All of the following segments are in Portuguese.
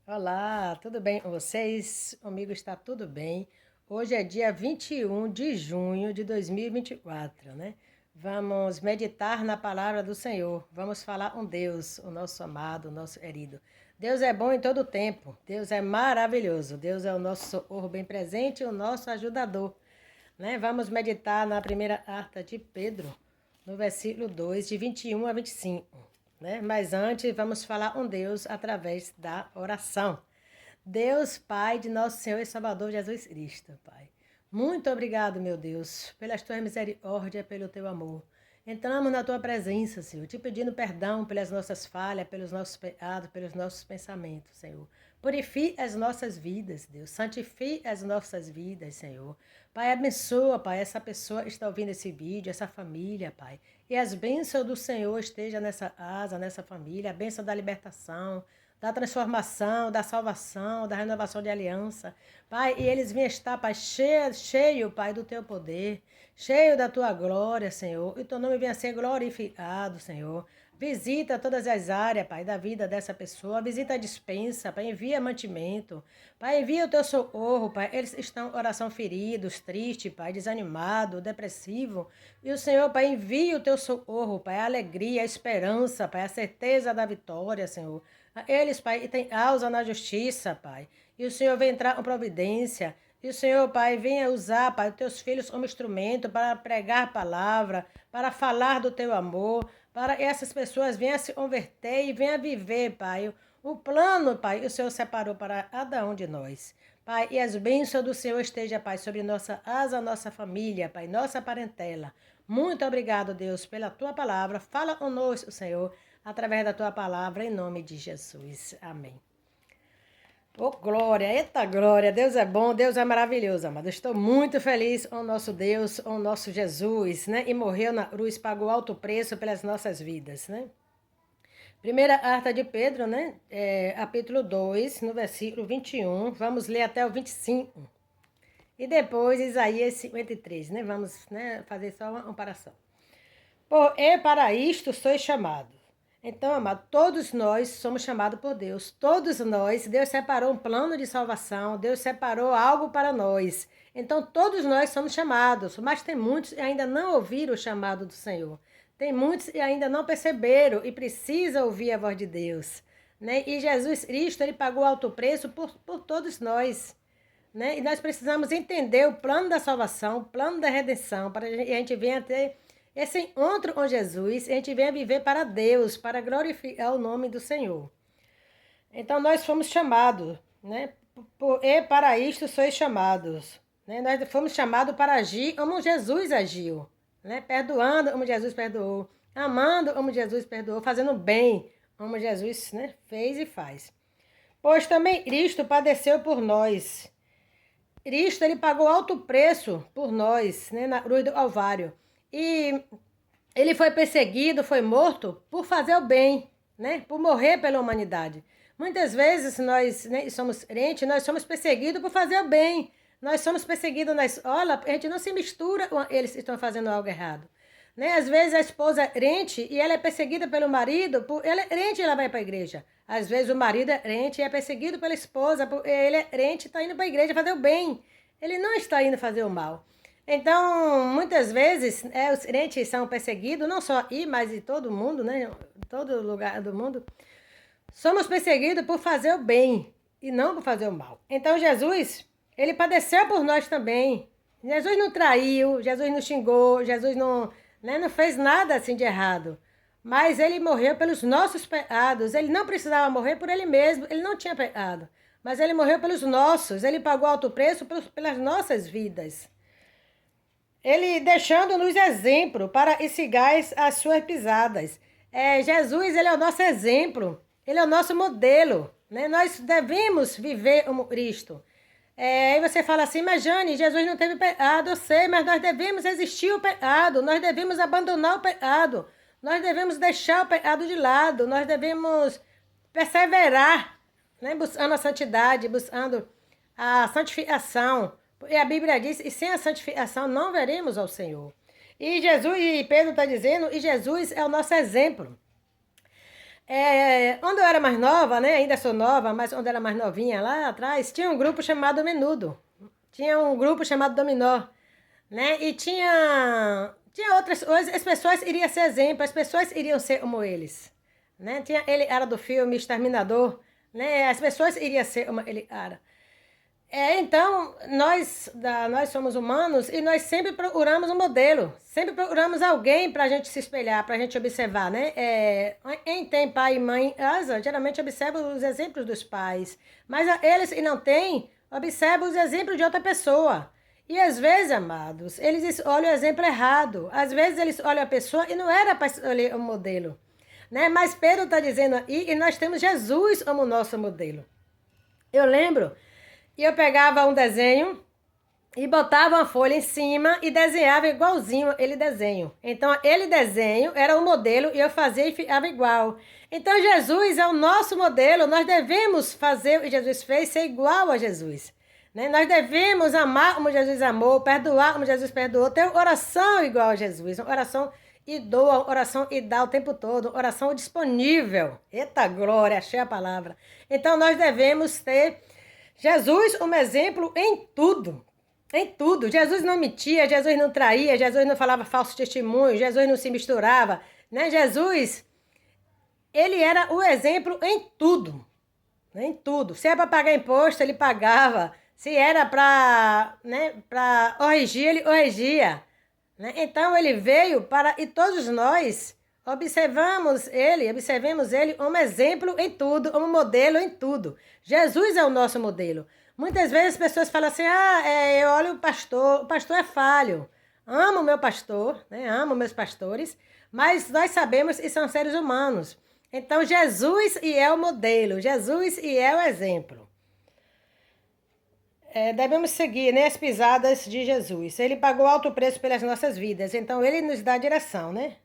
Olá, tudo bem com vocês? Comigo está tudo bem. Hoje é dia 21 de junho de 2024, né? Vamos meditar na palavra do Senhor. Vamos falar com Deus, o nosso amado, o nosso querido. Deus é bom em todo o tempo. Deus é maravilhoso. Deus é o nosso socorro bem presente e o nosso ajudador, né? Vamos meditar na primeira carta de Pedro, no versículo 2, de 21 a 25. Né? Mas antes, vamos falar com Deus através da oração. Deus, Pai de nosso Senhor e Salvador Jesus Cristo, Pai. Muito obrigado, meu Deus, pelas tuas misericórdias, pelo teu amor. Entramos na tua presença, Senhor, te pedindo perdão pelas nossas falhas, pelos nossos pecados, pelos nossos pensamentos, Senhor. Purifique as nossas vidas, Deus. Santifique as nossas vidas, Senhor. Pai, abençoa, Pai, essa pessoa que está ouvindo esse vídeo, essa família, Pai. E as bênçãos do Senhor estejam nessa casa, nessa família. A bênção da libertação, da transformação, da salvação, da renovação de aliança. Pai, e eles vêm estar, Pai, cheio, Pai, do teu poder, cheio da tua glória, Senhor. E teu nome venha a ser glorificado, Senhor. Visita todas as áreas, Pai, da vida dessa pessoa. Visita a despensa, Pai, envia mantimento. Pai, envia o teu socorro, Pai. Eles estão oração feridos, tristes, Pai, desanimado, depressivo. E o Senhor, Pai, envia o teu socorro, Pai, a alegria, a esperança, Pai, a certeza da vitória, Senhor. Eles, Pai, têm causa na justiça, Pai. E o Senhor vem entrar com providência. E o Senhor, Pai, venha usar, Pai, os teus filhos como instrumento para pregar a palavra, para falar do teu amor, para que essas pessoas venham se converter e venham viver, Pai, o plano, Pai, o Senhor separou para cada um de nós. Pai, e as bênçãos do Senhor estejam, Pai, sobre nossa asa, nossa família, Pai, nossa parentela. Muito obrigado, Deus, pela tua palavra. Fala conosco, Senhor, através da tua palavra, em nome de Jesus. Amém. Oh, glória, eita glória, Deus é bom, Deus é maravilhoso, amado. Estou muito feliz com o nosso Deus, com o nosso Jesus, né? E morreu na cruz, pagou alto preço pelas nossas vidas, né? Primeira carta de Pedro, né? Capítulo 2, no versículo 21, vamos ler até o 25. E depois Isaías 53, né? Vamos, né, fazer só uma comparação. Para isto sois chamados. Então, amado, todos nós somos chamados por Deus. Todos nós, Deus separou um plano de salvação, Deus separou algo para nós. Então, todos nós somos chamados, mas tem muitos que ainda não ouviram o chamado do Senhor. Tem muitos que ainda não perceberam e precisam ouvir a voz de Deus. Né? E Jesus Cristo, ele pagou alto preço por todos nós. Né? E nós precisamos entender o plano da salvação, o plano da redenção, para que a gente venha ter esse encontro com Jesus, a gente venha viver para Deus, para glorificar o nome do Senhor. Então nós fomos chamados, né? E para isto sois chamados. Né? Nós fomos chamados para agir como Jesus agiu, né? Perdoando como Jesus perdoou, amando como Jesus perdoou, fazendo bem como Jesus, né, fez e faz. Pois também Cristo padeceu por nós. Cristo, ele pagou alto preço por nós, né, na cruz do Calvário. E ele foi perseguido, foi morto por fazer o bem, né? Por morrer pela humanidade. Muitas vezes nós, né, somos crentes, nós somos perseguidos por fazer o bem. Nós somos perseguidos na escola, a gente não se mistura com eles que estão fazendo algo errado. Né? Às vezes a esposa é crente e ela é perseguida pelo marido, ela é crente e ela vai para a igreja. Às vezes o marido é crente e é perseguido pela esposa, ele é crente e está indo para a igreja fazer o bem. Ele não está indo fazer o mal. Então, muitas vezes, os crentes são perseguidos, não só aí, mas em todo mundo, né? Em todo lugar do mundo. Somos perseguidos por fazer o bem e não por fazer o mal. Então, Jesus, ele padeceu por nós também. Jesus não traiu, Jesus não xingou, Jesus não, né, não fez nada assim de errado. Mas ele morreu pelos nossos pecados. Ele não precisava morrer por ele mesmo, ele não tinha pecado. Mas ele morreu pelos nossos, ele pagou alto preço pelas nossas vidas. Ele deixando-nos exemplo para que sigais as suas pisadas. Jesus, ele é o nosso exemplo, ele é o nosso modelo, né? Nós devemos viver como Cristo. Aí você fala assim, mas Jane, Jesus não teve pecado, eu sei, mas nós devemos resistir ao pecado, nós devemos abandonar o pecado, nós devemos deixar o pecado de lado, nós devemos perseverar, né? Buscando a santidade, buscando a santificação. E a Bíblia diz, e sem a santificação não veremos ao Senhor. E Jesus, e Pedro está dizendo, e Jesus é o nosso exemplo. Quando eu era mais nova, né? Ainda sou nova, mas quando eu era mais novinha lá atrás, tinha um grupo chamado Menudo. Tinha um grupo chamado Dominó, né? E tinha outras coisas, as pessoas iriam ser exemplo, as pessoas iriam ser como eles, né? Ele era do filme Exterminador, né? As pessoas iriam ser como ele era. Então, nós somos humanos e nós sempre procuramos um modelo, sempre procuramos alguém para a gente se espelhar, para a gente observar, né? Quem tem pai e mãe em casa, geralmente observa os exemplos dos pais, mas eles que não têm, observam os exemplos de outra pessoa. E às vezes, amados, eles olham o exemplo errado, às vezes eles olham a pessoa e não era para escolher o modelo, né? Mas Pedro está dizendo aí, e nós temos Jesus como nosso modelo. Eu lembro. E eu pegava um desenho e botava uma folha em cima e desenhava igualzinho ele desenho. Então, ele desenho era o modelo e eu fazia e ficava igual. Então, Jesus é o nosso modelo. Nós devemos fazer o que Jesus fez, ser igual a Jesus. Né? Nós devemos amar como Jesus amou, perdoar como Jesus perdoou, ter oração igual a Jesus, uma oração e doa, oração e dá o tempo todo, oração disponível. Eita glória, achei a palavra. Então, nós devemos ter Jesus, um exemplo em tudo. Em tudo. Jesus não mentia, Jesus não traía, Jesus não falava falso testemunho, Jesus não se misturava, né? Jesus, ele era o exemplo em tudo. Em tudo. Se era para pagar imposto, ele pagava. Se era para, né, para corrigir, ele corrigia. Né? Então ele veio para, e todos nós observemos ele como exemplo em tudo, como modelo em tudo. Jesus é o nosso modelo. Muitas vezes as pessoas falam assim, eu olho o pastor é falho. Amo o meu pastor, né? Amo meus pastores, mas nós sabemos que são seres humanos. Então Jesus e é o modelo, Jesus e é o exemplo. Devemos seguir, né, as pisadas de Jesus. Ele pagou alto preço pelas nossas vidas, então ele nos dá a direção, né?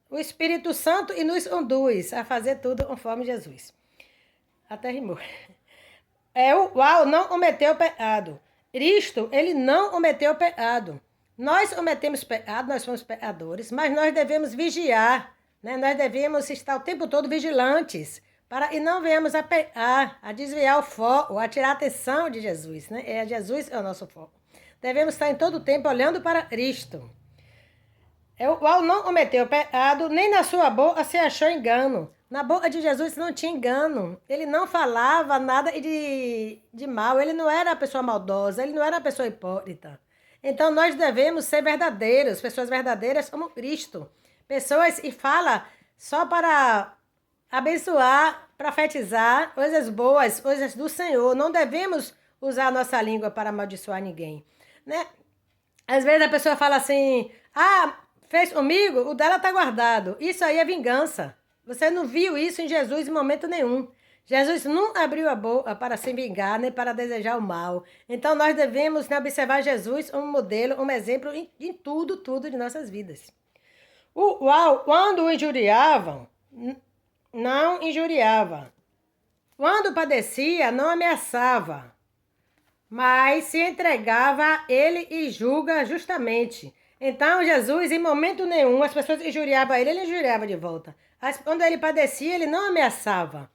O Espírito Santo e nos conduz a fazer tudo conforme Jesus. Até rimou. O Uau não cometeu pecado. Cristo, ele não cometeu pecado. Nós cometemos pecado, nós somos pecadores, mas nós devemos vigiar, né? Nós devemos estar o tempo todo vigilantes, para e não venhamos a pecar, a desviar o foco, a tirar a atenção de Jesus, né? Jesus é o nosso foco. Devemos estar em todo o tempo olhando para Cristo. O qual não cometeu pecado, nem na sua boca se achou engano. Na boca de Jesus não tinha engano. Ele não falava nada de mal. Ele não era uma pessoa maldosa. Ele não era uma pessoa hipócrita. Então nós devemos ser verdadeiros. Pessoas verdadeiras como Cristo. Pessoas que falam só para abençoar, profetizar coisas boas, coisas do Senhor. Não devemos usar a nossa língua para amaldiçoar ninguém. Né? Às vezes a pessoa fala assim, fez comigo, o dela está guardado. Isso aí é vingança. Você não viu isso em Jesus em momento nenhum. Jesus não abriu a boca para se vingar, nem para desejar o mal. Então nós devemos, né, observar Jesus um modelo, um exemplo em tudo de nossas vidas. Quando o injuriavam, não injuriava. Quando padecia, não ameaçava, mas se entregava a ele e julga justamente. Então, Jesus, em momento nenhum, as pessoas injuriavam ele injuriava de volta. Quando ele padecia, ele não ameaçava.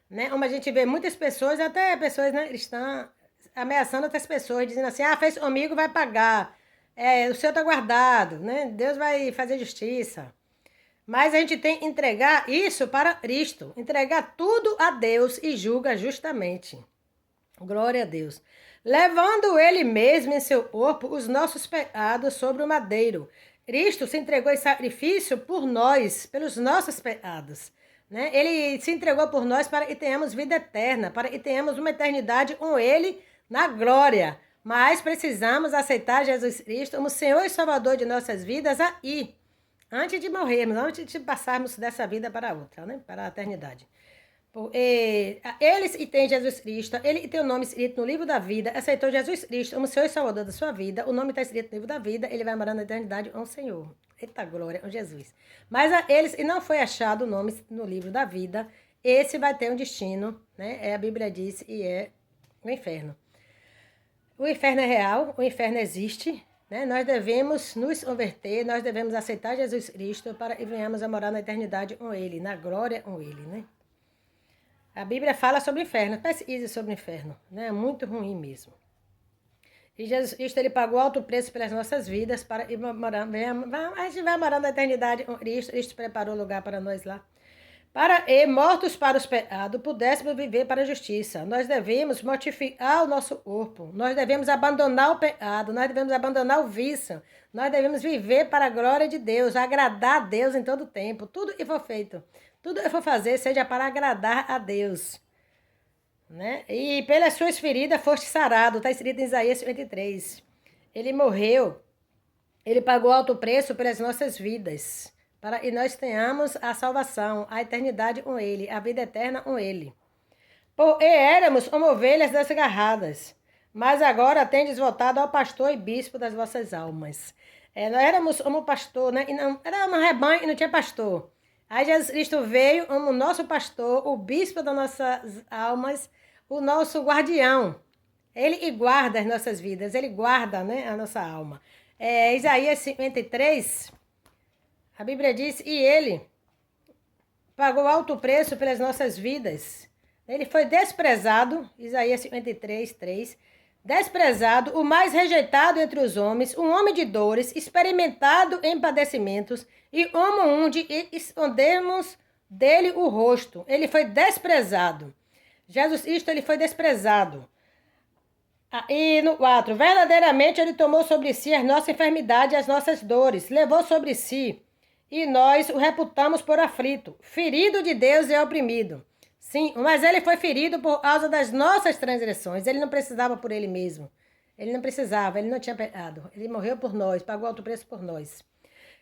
Né? Como a gente vê muitas pessoas, até pessoas, né, cristãs, ameaçando outras pessoas, dizendo assim, fez comigo, vai pagar. O seu está guardado, né? Deus vai fazer justiça. Mas a gente tem que entregar isso para Cristo. Entregar tudo a Deus e julga justamente. Glória a Deus. Levando ele mesmo em seu corpo os nossos pecados sobre o madeiro. Cristo se entregou em sacrifício por nós, pelos nossos pecados. Né? Ele se entregou por nós para que tenhamos vida eterna, para que tenhamos uma eternidade com ele na glória. Mas precisamos aceitar Jesus Cristo como Senhor e Salvador de nossas vidas aí, antes de morrermos, antes de passarmos dessa vida para outra, né? Para a eternidade. Eles e tem Jesus Cristo, ele tem o nome escrito no livro da vida, aceitou Jesus Cristo como Senhor e Salvador da sua vida, o nome está escrito no livro da vida, ele vai morar na eternidade com o Senhor. Eita glória, com Jesus. Mas a eles, e não foi achado o nome no livro da vida, esse vai ter um destino, né? A Bíblia diz, e é o inferno. O inferno é real, o inferno existe, né? Nós devemos nos converter, nós devemos aceitar Jesus Cristo para que venhamos a morar na eternidade com Ele, na glória com Ele, né? A Bíblia fala sobre o inferno, pesquise sobre o inferno, né? É muito ruim mesmo. E Jesus Cristo, Ele pagou alto preço pelas nossas vidas para ir morar, a gente vai morar na eternidade com Cristo. Cristo preparou lugar para nós lá. Para e mortos para os pecados, pudéssemos viver para a justiça. Nós devemos mortificar o nosso corpo. Nós devemos abandonar o pecado. Nós devemos abandonar o vício. Nós devemos viver para a glória de Deus, agradar a Deus em todo o tempo. Tudo que for feito, tudo que for fazer, seja para agradar a Deus. Né? E pelas suas feridas foste sarado, está escrito em Isaías 53. Ele morreu, ele pagou alto preço pelas nossas vidas, para que nós tenhamos a salvação, a eternidade com ele, a vida eterna com ele. E éramos como ovelhas desgarradas, mas agora tendes voltado ao pastor e bispo das vossas almas. Nós éramos como pastor, né? E não, era um rebanho e não tinha pastor. Aí Jesus Cristo veio como nosso pastor, o bispo das nossas almas, o nosso guardião. Ele guarda as nossas vidas, ele guarda, né, a nossa alma. Isaías 53, a Bíblia diz, e ele pagou alto preço pelas nossas vidas. Ele foi desprezado, Isaías 53, 3, desprezado, o mais rejeitado entre os homens, um homem de dores, experimentado em padecimentos, e como onde escondemos dele o rosto. Ele foi desprezado. Jesus Cristo, ele foi desprezado. E no 4, verdadeiramente ele tomou sobre si as nossas enfermidades e as nossas dores, levou sobre si, e nós o reputamos por aflito, ferido de Deus e oprimido. Sim, mas ele foi ferido por causa das nossas transgressões, ele não precisava por ele mesmo, ele não precisava, ele não tinha pecado, ele morreu por nós, pagou alto preço por nós.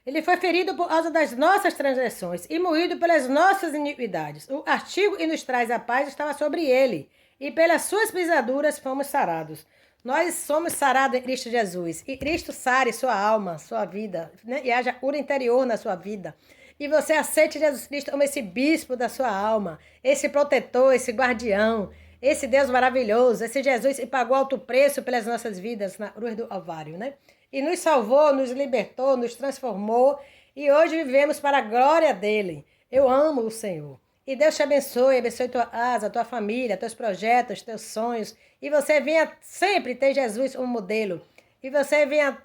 Ele foi ferido por causa das nossas transgressões e moído pelas nossas iniquidades. O castigo que nos traz a paz estava sobre ele, e pelas suas pisaduras fomos sarados. Nós somos sarados em Cristo Jesus, e Cristo sare sua alma, sua vida, né? E haja cura interior na sua vida. E você aceite Jesus Cristo como esse bispo da sua alma, esse protetor, esse guardião, esse Deus maravilhoso, esse Jesus que pagou alto preço pelas nossas vidas na cruz do Calvário, né? E nos salvou, nos libertou, nos transformou, e hoje vivemos para a glória dele. Eu amo o Senhor. E Deus te abençoe tua casa, tua família, teus projetos, teus sonhos. E você venha sempre ter Jesus como modelo. E você venha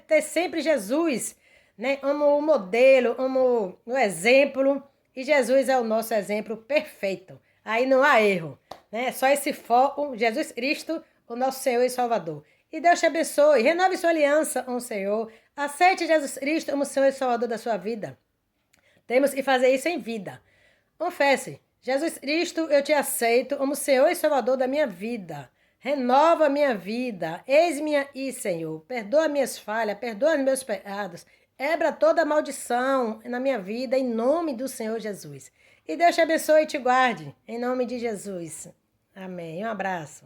ter sempre Jesus, né, como um modelo, como um exemplo. E Jesus é o nosso exemplo perfeito. Aí não há erro, né? Só esse foco, Jesus Cristo, o nosso Senhor e Salvador. E Deus te abençoe, renove sua aliança com o Senhor. Aceite Jesus Cristo como Senhor e Salvador da sua vida. Temos que fazer isso em vida. Confesse, Jesus Cristo, eu te aceito como Senhor e Salvador da minha vida. Renova a minha vida. Eis-me aí, Senhor. Perdoa minhas falhas, perdoa meus pecados. Quebra toda maldição na minha vida, em nome do Senhor Jesus. E Deus te abençoe e te guarde, em nome de Jesus. Amém. Um abraço.